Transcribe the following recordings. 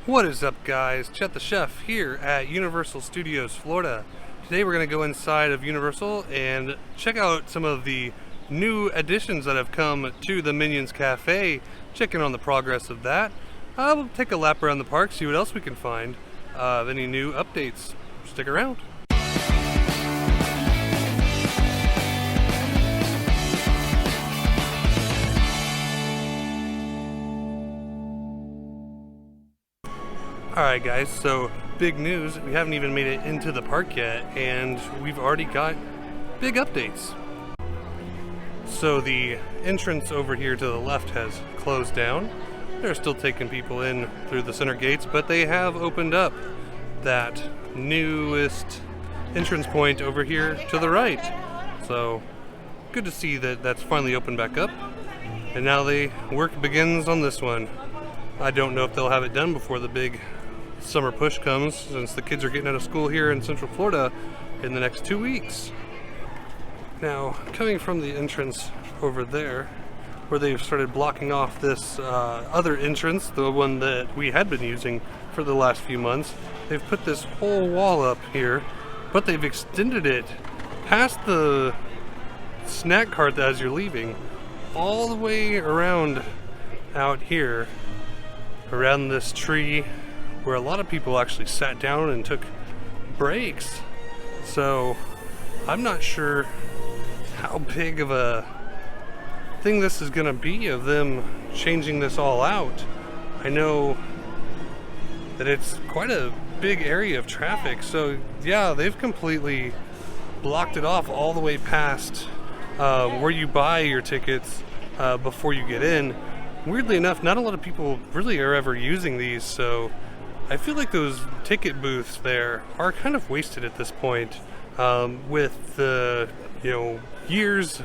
What is up, guys? Chet the Chef here at Universal Studios Florida. Today we're going to go inside of Universal and check out some of the new additions that have come to the Minions Cafe, checking on the progress of that. We'll take a lap around the park, see what else we can find, any new updates. Stick around. Alright guys, so big news, we haven't even made it into the park yet and we've already got big updates. So the entrance over here to the left has closed down. They're still taking people in through the center gates, but they have opened up that newest entrance point over here to the right. So good to see that that's finally opened back up. And now the work begins on this one. I don't know if they'll have it done before the big summer push comes, since the kids are getting out of school here in Central Florida in the next 2 weeks. Now, coming from the entrance over there, where they've started blocking off this other entrance, the one that we had been using for the last few months, they've put this whole wall up here, but they've extended it past the snack cart as you're leaving, all the way around out here, around this tree where a lot of people actually sat down and took breaks. So I'm not sure how big of a thing this is gonna be of them changing this all out. I know that it's quite a big area of traffic, so yeah, they've completely blocked it off all the way past where you buy your tickets before you get in. Weirdly enough, not a lot of people really are ever using these, so I feel like those ticket booths there are kind of wasted at this point, with the years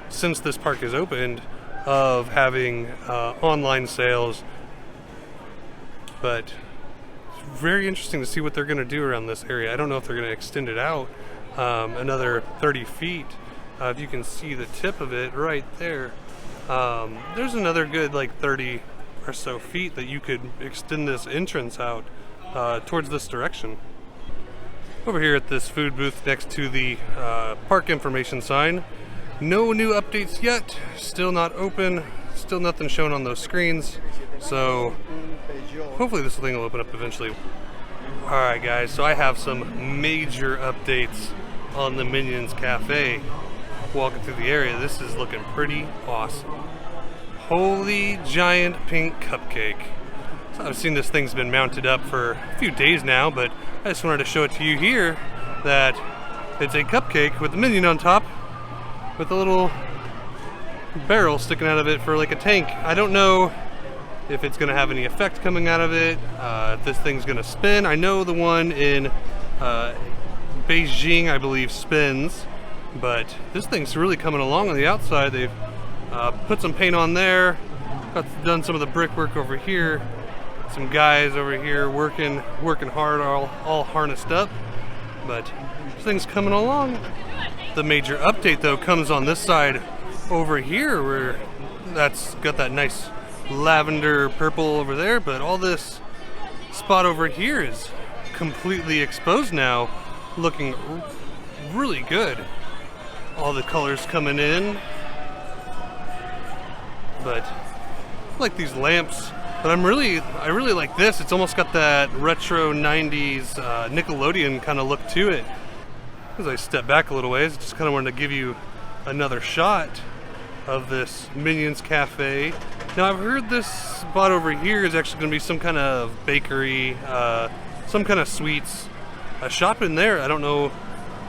since this park has opened of having online sales. But it's very interesting to see what they're going to do around this area. I don't know if they're going to extend it out another 30 feet. If you can see the tip of it right there. There's another good like 30 or so feet that you could extend this entrance out towards this direction. Over here at this food booth next to the park information sign, no new updates yet, still not open, still nothing shown on those screens, so hopefully this thing will open up eventually. Alright guys, so I have some major updates on the Minions Cafe. Walking through the area, this is looking pretty awesome. Holy giant pink cupcake. So I've seen this thing's been mounted up for a few days now, but I just wanted to show it to you here that it's a cupcake with a minion on top with a little barrel sticking out of it for like a tank. I don't know if it's going to have any effect coming out of it, if this thing's going to spin. I know the one in Beijing, I believe, spins. But this thing's really coming along on the outside. They've put some paint on there, done some of the brickwork over here. Some guys over here working hard, all harnessed up. But this thing's coming along. The major update though comes on this side over here, where that's got that nice lavender purple over there. But all this spot over here is completely exposed now, looking really good. All the colors coming in, but I like these lamps. But I really like this. It's almost got that retro 90s Nickelodeon kind of look to it. As I step back a little ways, just kind of wanted to give you another shot of this Minions Cafe. Now I've heard this spot over here is actually going to be some kind of bakery, some kind of sweets, a shop in there. I don't know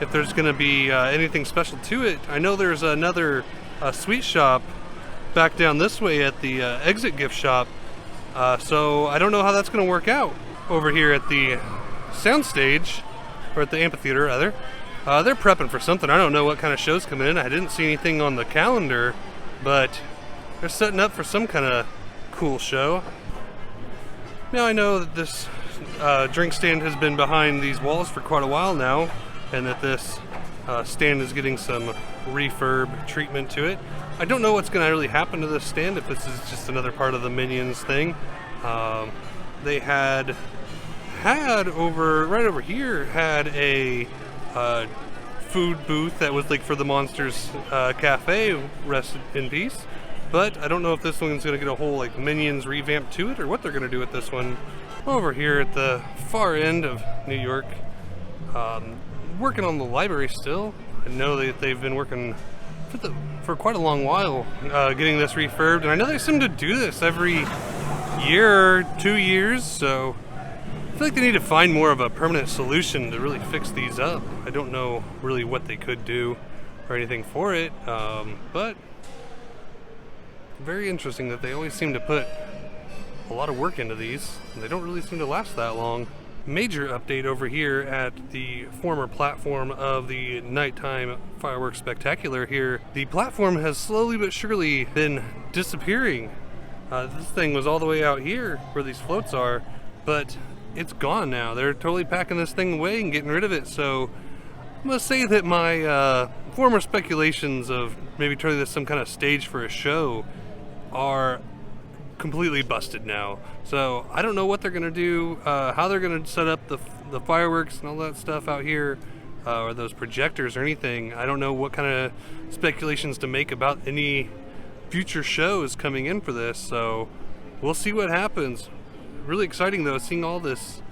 if there's going to be anything special to it. I know there's another sweet shop back down this way at the exit gift shop. So I don't know how that's going to work out. Over here at the soundstage, or at the amphitheater rather, they're prepping for something. I don't know what kind of show's coming in. I didn't see anything on the calendar, but they're setting up for some kind of cool show. Now I know that this drink stand has been behind these walls for quite a while now, and that this stand is getting some refurb treatment to it. I don't know what's going to really happen to this stand, if this is just another part of the Minions thing. they had over right over here had a food booth that was like for the Monsters Cafe, rest in peace. But I don't know if this one's gonna get a whole like Minions revamp to it or what they're gonna do with this one. Over here at the far end of New York, working on the library still. I know that they've been working for quite a long while getting this refurbed, and I know they seem to do this every year or 2 years, so I feel like they need to find more of a permanent solution to really fix these up. I don't know really what they could do or anything for it, but very interesting that they always seem to put a lot of work into these, and they don't really seem to last that long. Major update over here at the former platform of the nighttime fireworks spectacular here. The platform has slowly but surely been disappearing. This thing was all the way out here where these floats are, but it's gone now. They're totally packing this thing away and getting rid of it, so I must say that my former speculations of maybe turning this some kind of stage for a show are completely busted now. So I don't know what they're gonna do, how they're gonna set up the fireworks and all that stuff out here, or those projectors or anything. I don't know what kind of speculations to make about any future shows coming in for this, so we'll see what happens. Really exciting though, seeing all this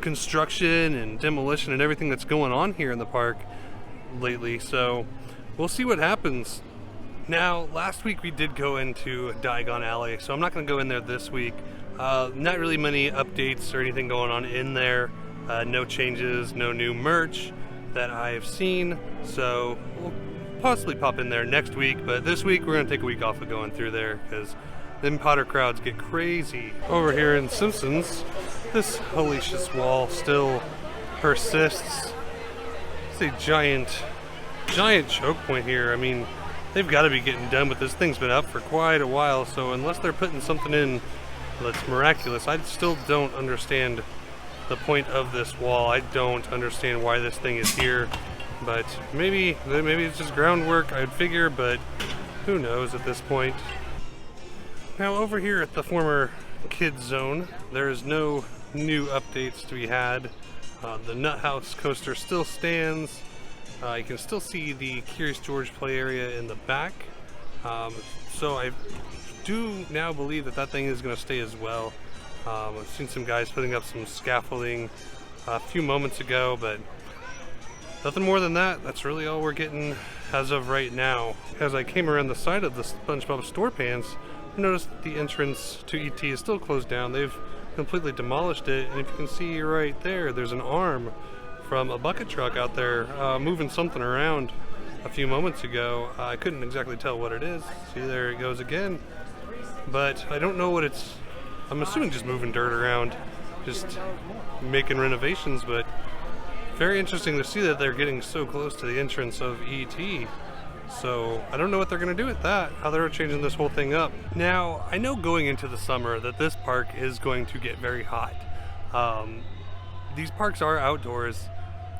construction and demolition and everything that's going on here in the park lately, so we'll see what happens. Now, last week we did go into Diagon Alley, so I'm not going to go in there this week. Not really many updates or anything going on in there. No changes, no new merch that I've seen, so we'll possibly pop in there next week, but this week we're going to take a week off of going through there because them Potter crowds get crazy. Over here in Simpsons, this hellacious wall still persists. It's a giant choke point here. I mean, they've got to be getting done with this. Thing's been up for quite a while, so unless they're putting something in that's miraculous, I still don't understand the point of this wall. I don't understand why this thing is here, but maybe it's just groundwork, I'd figure, but who knows at this point. Now over here at the former Kids Zone, there is no new updates to be had. The Nut House coaster still stands. You can still see the Curious George play area in the back. So I do now believe that thing is going to stay as well. I've seen some guys putting up some scaffolding a few moments ago, but nothing more than that. That's really all we're getting as of right now. As I came around the side of the SpongeBob StorePants, I noticed that the entrance to ET is still closed down. They've completely demolished it, and if you can see right there, there's an arm from a bucket truck out there moving something around a few moments ago. I couldn't exactly tell what it is. See, there it goes again. But I don't know what it's... I'm assuming just moving dirt around, just making renovations, but very interesting to see that they're getting so close to the entrance of ET. So I don't know what they're going to do with that, how they're changing this whole thing up. Now, I know going into the summer that this park is going to get very hot. These parks are outdoors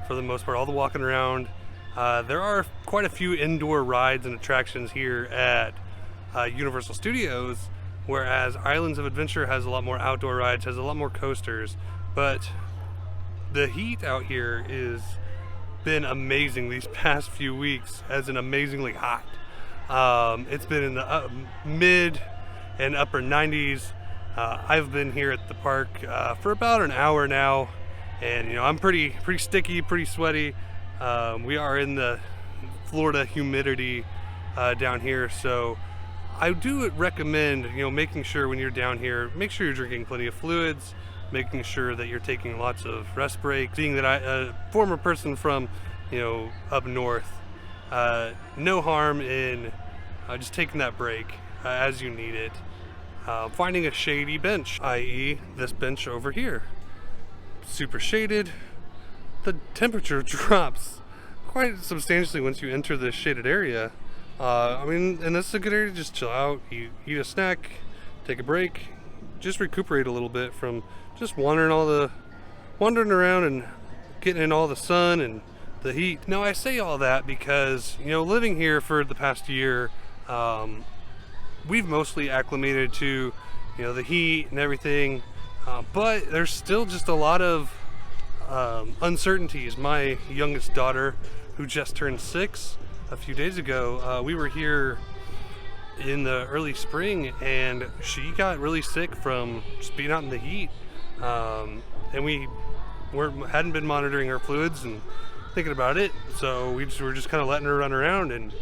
for the most part, all the walking around. There are quite a few indoor rides and attractions here at Universal Studios, whereas Islands of Adventure has a lot more outdoor rides, has a lot more coasters, but the heat out here is been amazing these past few weeks, as in amazingly hot. It's been in the mid and upper 90s. I've been here at the park for about an hour now, and you know, I'm pretty sticky, pretty sweaty. We are in the Florida humidity down here, so I do recommend, you know, making sure when you're down here, make sure you're drinking plenty of fluids, making sure that you're taking lots of rest breaks. Being that I'm a former person from, you know, up north, no harm in just taking that break as you need it. Finding a shady bench, i.e. this bench over here. Super shaded. The temperature drops quite substantially once you enter this shaded area. I mean, and this is a good area to just chill out, eat a snack, take a break, just recuperate a little bit from just wandering around and getting in all the sun and the heat. Now I say all that because, you know, living here for the past year, we've mostly acclimated to, you know, the heat and everything, but there's still just a lot of uncertainties. My youngest daughter, who just turned 6 a few days ago, we were here in the early spring, and she got really sick from just being out in the heat, and we hadn't been monitoring her fluids and thinking about it, so we were just kind of letting her run around, and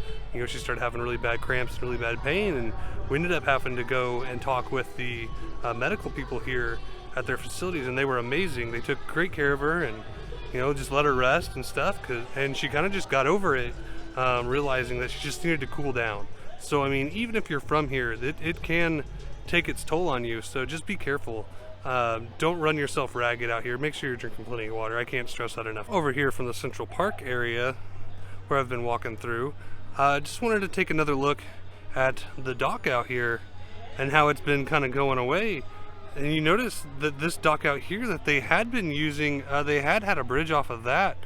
she started having really bad cramps and really bad pain, and we ended up having to go and talk with the medical people here at their facilities, and they were amazing. They took great care of her, and just let her rest and stuff, and she kind of just got over it, realizing that she just needed to cool down. So I mean, even if you're from here, it can take its toll on you, so just be careful. Don't run yourself ragged out here. Make sure you're drinking plenty of water. I can't stress that enough. Over here from the Central Park area where I've been walking through, just wanted to take another look at the dock out here and how it's been kind of going away. And you notice that this dock out here that they had been using, they had a bridge off of that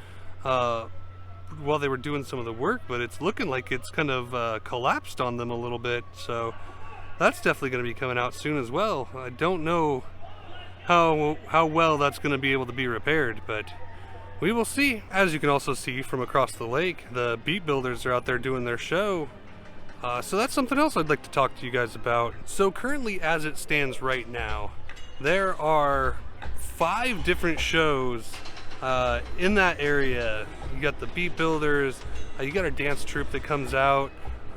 while they were doing some of the work, but it's looking like it's kind of collapsed on them a little bit. So that's definitely going to be coming out soon as well. I don't know how well that's going to be able to be repaired, but we will see. As you can also see from across the lake, the Beat Builders are out there doing their show. So that's something else I'd like to talk to you guys about. So currently, as it stands right now, there are 5 different shows in that area. You got the Beat Builders, you got a dance troupe that comes out,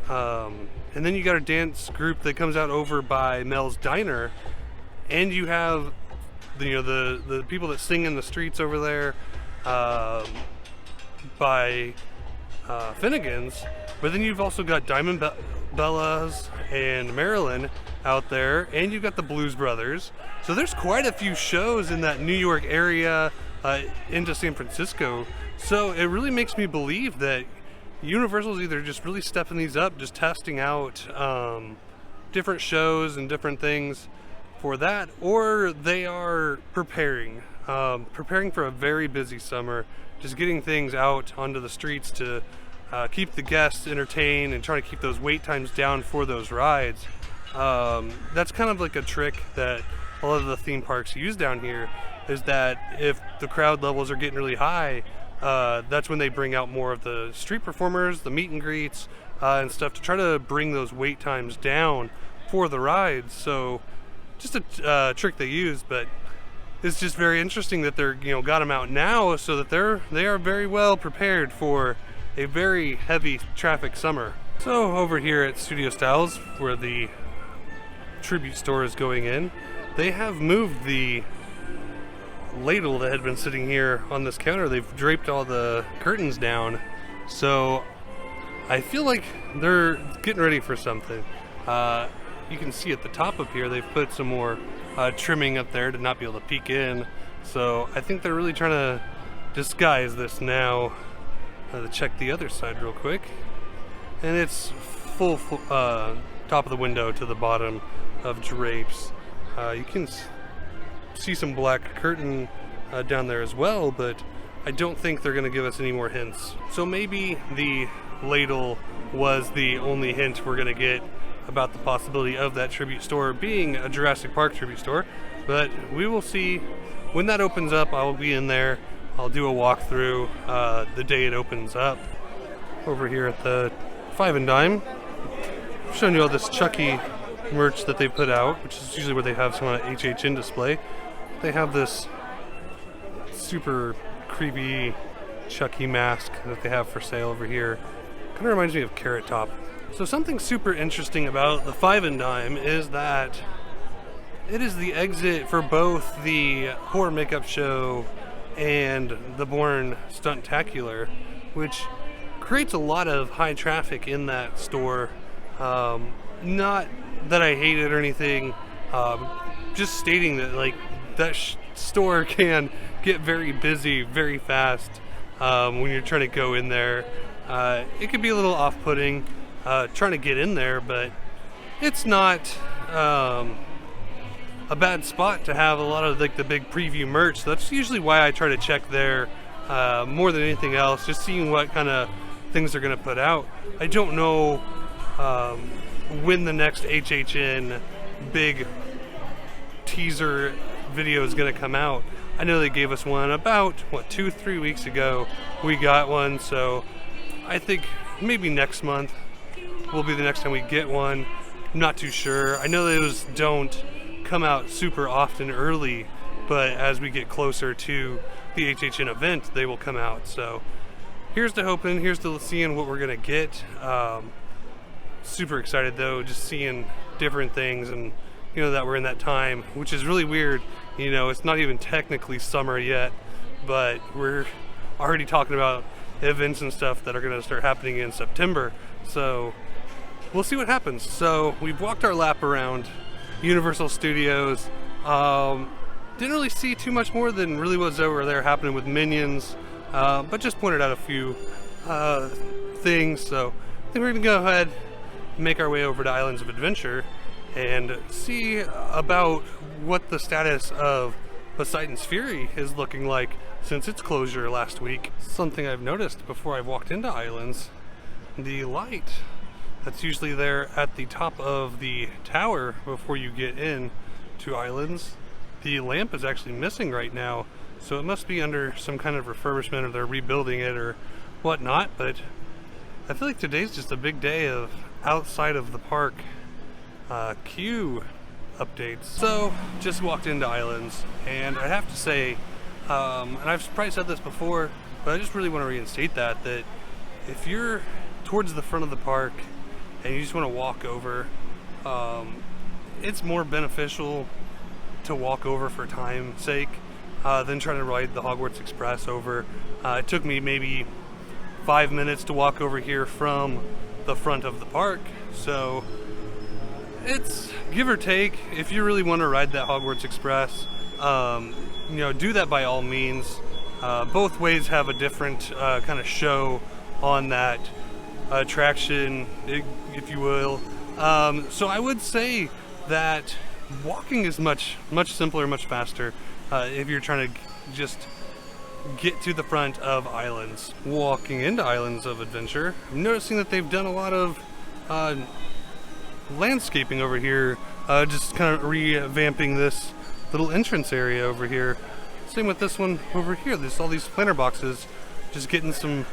and then you got a dance group that comes out over by Mel's Diner, and you have the people that sing in the streets over there by Finnegan's. But then you've also got Diamond Bellas and Marilyn out there, and you've got the Blues Brothers. So there's quite a few shows in that New York area into San Francisco. So it really makes me believe that Universal's either just really stepping these up, just testing out different shows and different things for that, or they are preparing for a very busy summer, just getting things out onto the streets to keep the guests entertained and trying to keep those wait times down for those rides. That's kind of like a trick that a lot of the theme parks use down here, is that if the crowd levels are getting really high, that's when they bring out more of the street performers, the meet and greets, and stuff to try to bring those wait times down for the rides. So just a trick they use, but it's just very interesting that they're got them out now, so that they are very well prepared for a very heavy traffic summer. So over here at Studio Styles, where the tribute store is going in, they have moved the ladle that had been sitting here on this counter. They've draped all the curtains down, so I feel like they're getting ready for something. You can see at the top up here they've put some more trimming up there to not be able to peek in, so I think they're really trying to disguise this now. To check the other side real quick, and it's full top of the window to the bottom of drapes. You can see some black curtain down there as well, but I don't think they're going to give us any more hints. So maybe the ladle was the only hint we're going to get about the possibility of that tribute store being a Jurassic Park tribute store, but we will see. When that opens up, I will be in there. I'll do a walkthrough the day it opens up. Over here at the Five and Dime, I'm showing you all this Chucky merch that they put out, which is usually where they have some on an HHN display. They have this super creepy Chucky mask that they have for sale over here. Kind of reminds me of Carrot Top. So something super interesting about the Five and Dime is that it is the exit for both the horror makeup show and the Bourne Stuntacular, which creates a lot of high traffic in that store. Not that I hate it or anything, just stating that that store can get very busy very fast when you're trying to go in there. It could be a little off-putting trying to get in there, but it's not a bad spot to have a lot of the big preview merch. So that's usually why I try to check there more than anything else, just seeing what kind of things they're going to put out. I don't know when the next HHN big teaser video is going to come out. I know they gave us one about, what, 2-3 weeks ago. We got one, so I think maybe next month will be the next time we get one. I'm not too sure. I know those don't come out super often early, but as we get closer to the HHN event, they will come out. So here's to hoping, here's to seeing what we're going to get. Super excited though, just seeing different things, and you know that we're in that time, which is really weird. You know, it's not even technically summer yet, but we're already talking about events and stuff that are going to start happening in September. So we'll see what happens. So we've walked our lap around Universal Studios. Didn't really see too much more than really was over there happening with Minions, but just pointed out a few things. So I think we're going to go ahead and make our way over to Islands of Adventure and see about what the status of Poseidon's Fury is looking like since its closure last week. Something I've noticed before I've walked into Islands, the light that's usually there at the top of the tower before you get in to Islands, the lamp is actually missing right now, so it must be under some kind of refurbishment, or they're rebuilding it or whatnot. But I feel like today's just a big day of outside of the park queue updates. So just walked into Islands, and I have to say, and I've probably said this before, but I just really want to reinstate that if you're towards the front of the park and you just want to walk over, it's more beneficial to walk over for time's sake than trying to ride the Hogwarts Express over. It took me maybe 5 minutes to walk over here from the front of the park, so it's give or take. If you really want to ride that Hogwarts Express, you know, do that by all means. Both ways have a different kind of show on that attraction, if you will. So I would say that walking is much simpler, much faster if you're trying to just get to the front of Islands. Walking into Islands of Adventure, I'm noticing that they've done a lot of landscaping over here, just kind of revamping this little entrance area over here. Same with this one over here. There's all these planter boxes, just getting some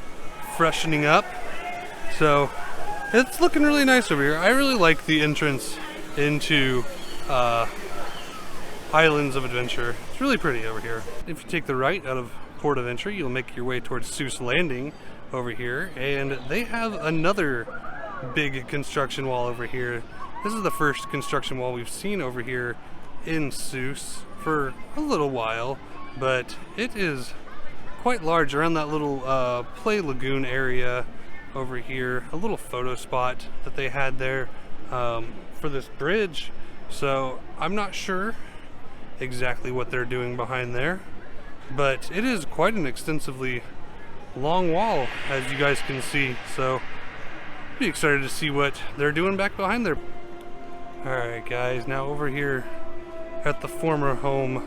freshening up. So it's looking really nice over here. I really like the entrance into Islands of Adventure. It's really pretty over here. If you take the right out of Port of Entry, you'll make your way towards Seuss Landing over here, and they have another big construction wall over here. This is the first construction wall we've seen over here in Seuss for a little while, but it is quite large around that little play lagoon area over here. A little photo spot that they had there for this bridge. So I'm not sure exactly what they're doing behind there, but it is quite an extensively long wall, as you guys can see. So be excited to see what they're doing back behind there. Alright guys, now over here at the former home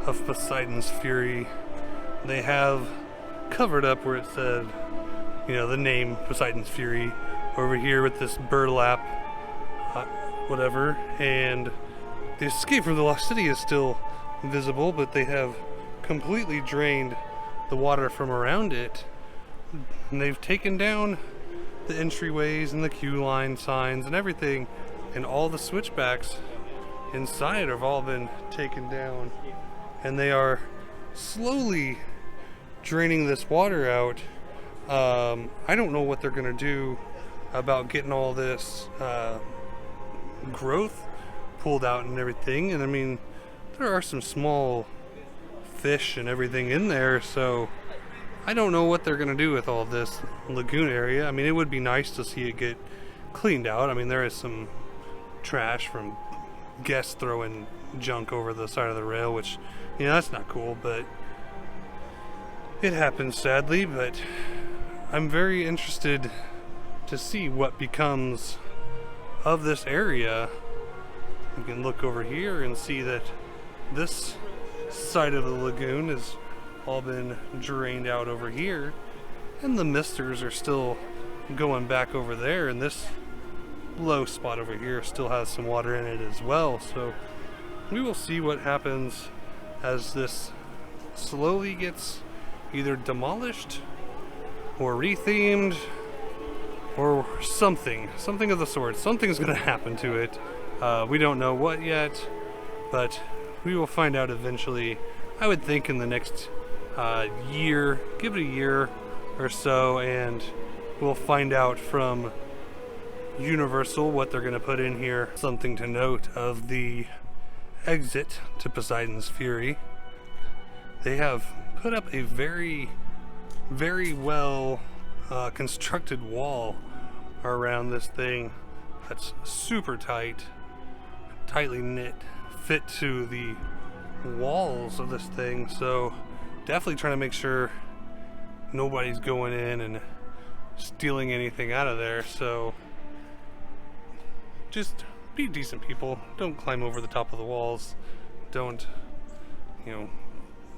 of Poseidon's Fury, they have covered up where it said, you know, the name Poseidon's Fury over here with this burlap whatever, and the escape from the Lost City is still visible, but they have completely drained the water from around it, and they've taken down the entryways and the queue line signs and everything, and all the switchbacks inside have all been taken down, and they are slowly draining this water out. I don't know what they're gonna do about getting all this growth pulled out and everything, and I mean, there are some small fish and everything in there, so I don't know what they're gonna do with all this lagoon area. I mean, it would be nice to see it get cleaned out. I mean, there is some trash from guests throwing junk over the side of the rail, which, you know, that's not cool, but it happens sadly. But I'm very interested to see what becomes of this area. You can look over here and see that this side of the lagoon has all been drained out over here, and the misters are still going back over there, and this low spot over here still has some water in it as well. So we will see what happens as this slowly gets either demolished or rethemed or something of the sort. Something's gonna happen to it. We don't know what yet, but we will find out eventually. I would think in the next year, give it a year or so, and we'll find out from Universal what they're gonna put in here. Something to note of the exit to Poseidon's Fury. They have put up a very well constructed wall around this thing that's super tightly knit, fit to the walls of this thing. So definitely trying to make sure nobody's going in and stealing anything out of there. So just be decent people. Don't climb over the top of the walls. Don't,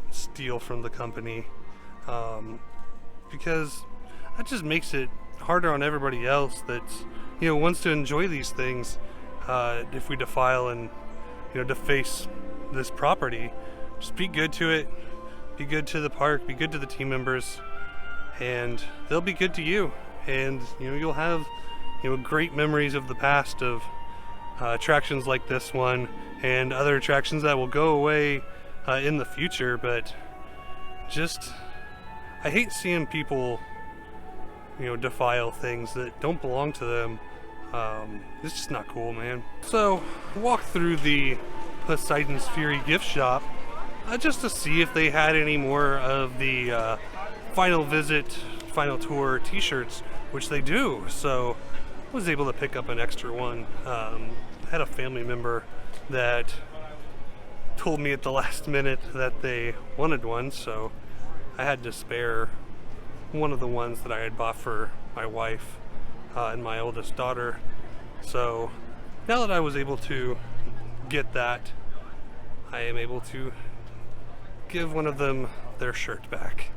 steal from the company, because that just makes it harder on everybody else that wants to enjoy these things. If we defile and deface this property, just be good to it, be good to the park, be good to the team members, and they'll be good to you. And you'll have great memories of the past of attractions like this one and other attractions that will go away in the future. But just, I hate seeing people defile things that don't belong to them. It's just not cool, man. So walk through the Poseidon's Fury gift shop just to see if they had any more of the final visit, final tour t-shirts, which they do. So I was able to pick up an extra one. I had a family member that told me at the last minute that they wanted one, so I had to spare one of the ones that I had bought for my wife and my oldest daughter. So now that I was able to get that, I am able to give one of them their shirt back.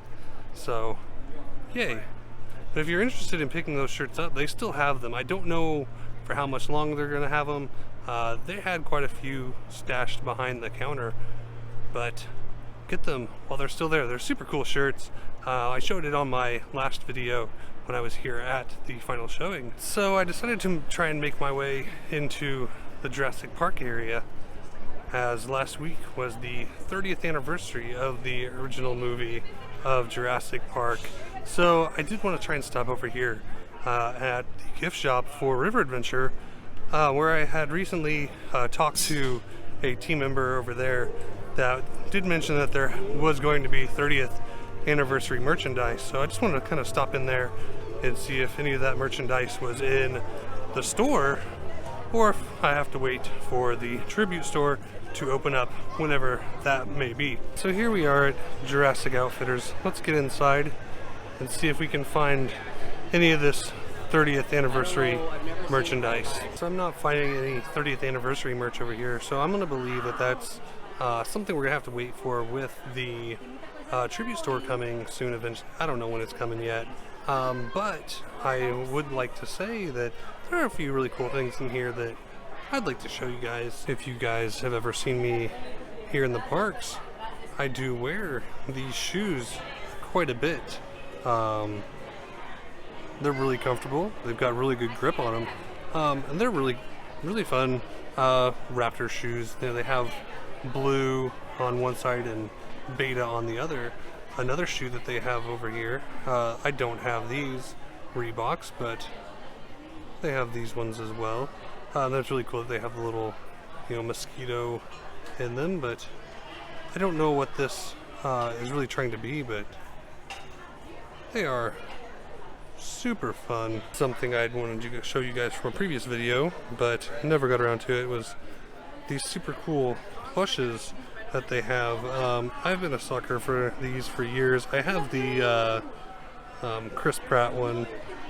So yay. But if you're interested in picking those shirts up, they still have them. I don't know for how much longer they're going to have them. They had quite a few stashed behind the counter, but get them while they're still there. They're super cool shirts. I showed it on my last video when I was here at the final showing. So I decided to try and make my way into the Jurassic Park area, as last week was the 30th anniversary of the original movie of Jurassic Park. So I did want to try and stop over here at the gift shop for River Adventure, where I had recently talked to a team member over there that did mention that there was going to be 30th anniversary merchandise. So I just wanted to kind of stop in there and see if any of that merchandise was in the store, or if I have to wait for the tribute store to open up whenever that may be. So here we are at Jurassic Outfitters. Let's get inside and see if we can find any of this 30th anniversary merchandise. So I'm not finding any 30th anniversary merch over here, so I'm gonna believe that that's something we're gonna have to wait for with the tribute store coming soon eventually. I don't know when it's coming yet, but I would like to say that there are a few really cool things in here that I'd like to show you guys. If you guys have ever seen me here in the parks, I do wear these shoes quite a bit. They're really comfortable. They've got really good grip on them, and they're really fun Raptor shoes. They have blue on one side and Beta on the other. Another shoe that they have over here, I don't have these Reeboks, but they have these ones as well. That's really cool that they have the little mosquito in them, but I don't know what this is really trying to be, but they are super fun. Something I'd wanted to show you guys from a previous video, but never got around to it, was these super cool plushes that they have. I've been a sucker for these for years. I have the Chris Pratt one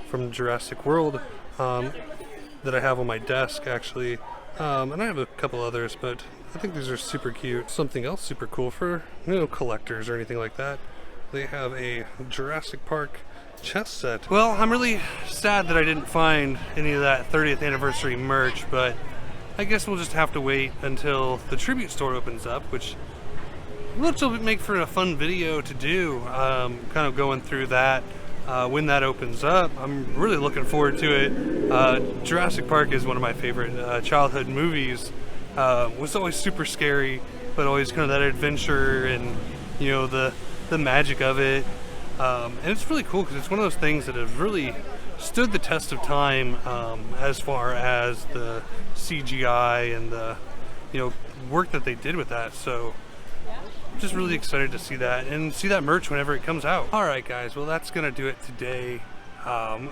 from Jurassic World that I have on my desk actually, and I have a couple others, but I think these are super cute. Something else super cool for collectors or anything like that, they have a Jurassic Park chess set. Well, I'm really sad that I didn't find any of that 30th anniversary merch, but I guess we'll just have to wait until the tribute store opens up, which which will make for a fun video to do, kind of going through that when that opens up. I'm really looking forward to it. Jurassic Park is one of my favorite childhood movies. Was always super scary, but always kind of that adventure and, you know, the magic of it. And it's really cool because it's one of those things that has really stood the test of time, as far as the CGI and the, you know, work that they did with that. So I'm just really excited to see that and see that merch whenever it comes out. All right, guys, well, that's gonna do it today.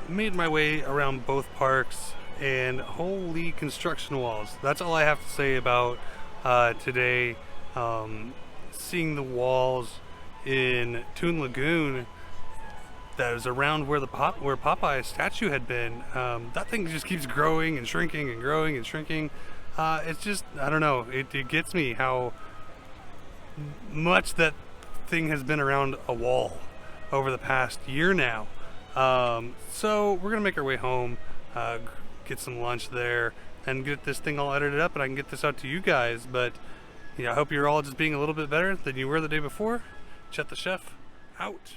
Made my way around both parks, and holy construction walls. That's all I have to say about today. Seeing the walls in Toon Lagoon that is around where where Popeye's statue had been. That thing just keeps growing and shrinking and growing and shrinking. It's just, I don't know, it gets me how much that thing has been around a wall over the past year now. So we're gonna make our way home, get some lunch there, and get this thing all edited up, and I can get this out to you guys. But yeah, I hope you're all just being a little bit better than you were the day before. Chet the Chef, out.